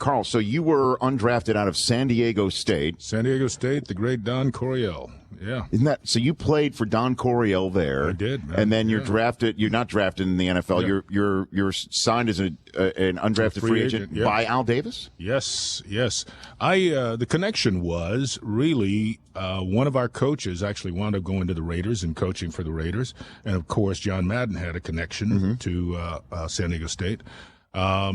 Carl, so you were undrafted out of San Diego State. San Diego State, the great Don Coryell. Yeah. Isn't that so? You played for Don Coryell there. I did, man. And then you're drafted. You're not drafted in the NFL. Yeah. You're signed as an undrafted free agent by Al Davis. Yes. The connection was really one of our coaches actually wound up going to the Raiders and coaching for the Raiders, and of course John Madden had a connection to San Diego State. I'd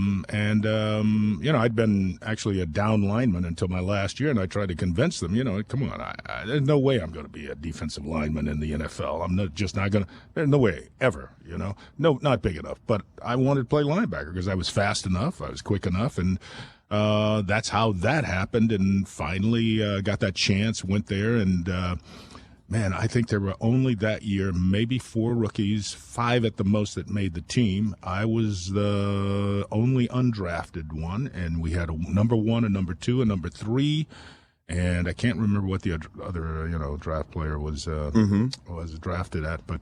been actually a down lineman until my last year, and I tried to convince them, come on, there's no way I'm going to be a defensive lineman in the NFL. I'm not going to, there's no way, ever, No, not big enough. But I wanted to play linebacker because I was fast enough, I was quick enough, and that's how that happened, and finally got that chance, went there, and man, I think there were only that year maybe 4 rookies, 5 at the most that made the team. I was the only undrafted one, and we had a number 1, a number 2, a number 3, and I can't remember what the other draft player was drafted at. But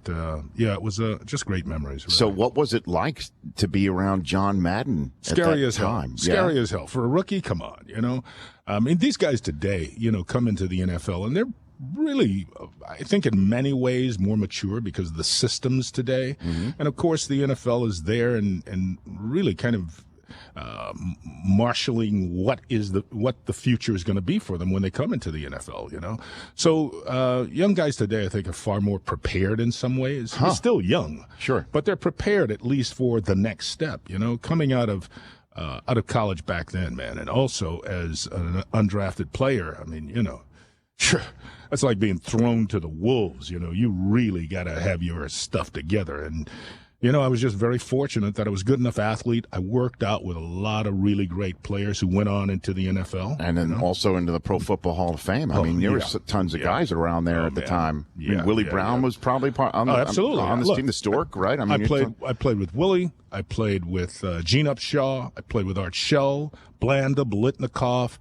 it was just great memories. Really. So, what was it like to be around John Madden? Scary at as that time? hell. Scary as hell for a rookie. Come on, I mean, these guys today, come into the NFL and they're really, I think in many ways more mature because of the systems today. And of course the NFL is there and really kind of marshaling what the future is going to be for them when they come into the NFL, So young guys today, I think, are far more prepared in some ways. They're still young. Sure. But they're prepared at least for the next step, coming out of college back then, man. And also as an undrafted player, I mean, sure. That's like being thrown to the wolves. You really got to have your stuff together. And, I was just very fortunate that I was a good enough athlete. I worked out with a lot of really great players who went on into the NFL. And then also into the Pro Football Hall of Fame. I mean, there were tons of guys around there at the time. I mean, Willie Brown was probably absolutely. on this team, the Stork, right? I mean, I played with Willie. I played with Gene Upshaw. I played with Art Shell, Blanda, Bolitnikoff,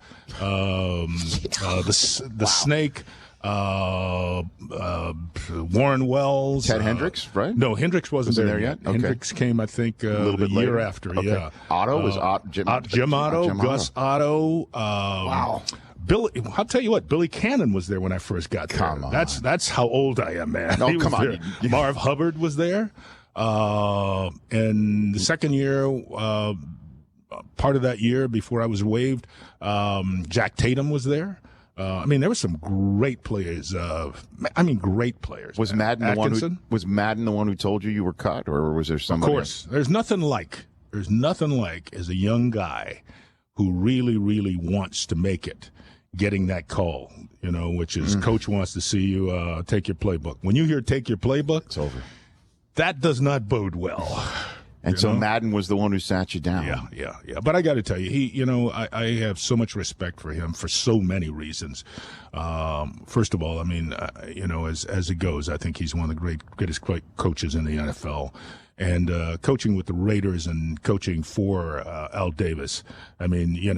the Snake. Warren Wells, Ted Hendricks, right? No, Hendricks wasn't there yet. Okay. Hendricks came, I think, a little bit year after. Okay. Yeah, Otto was Jim Otto, Gus Otto. Wow. Billy, I'll tell you what, Billy Cannon was there when I first got there. Come on. That's how old I am, man. Oh, come on. Marv Hubbard was there. And the second year, part of that year before I was waived, Jack Tatum was there. I mean, there were some great players. Great players. Was Madden the one who told you were cut, or was there somebody? Of course, there's nothing like as a young guy who really, really wants to make it, getting that call. Which is Coach wants to see you take your playbook. When you hear "take your playbook," it's over. That does not bode well. And so Madden was the one who sat you down. Yeah. But I got to tell you, I have so much respect for him for so many reasons. First of all, I mean, as it goes, I think he's one of the greatest coaches in the NFL. And coaching with the Raiders and coaching for Al Davis, I mean, you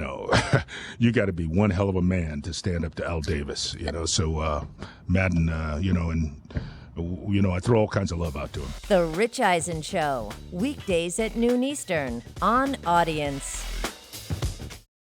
got to be one hell of a man to stand up to Al Davis. So Madden, I throw all kinds of love out to him. The Rich Eisen Show, weekdays at noon Eastern on Audience.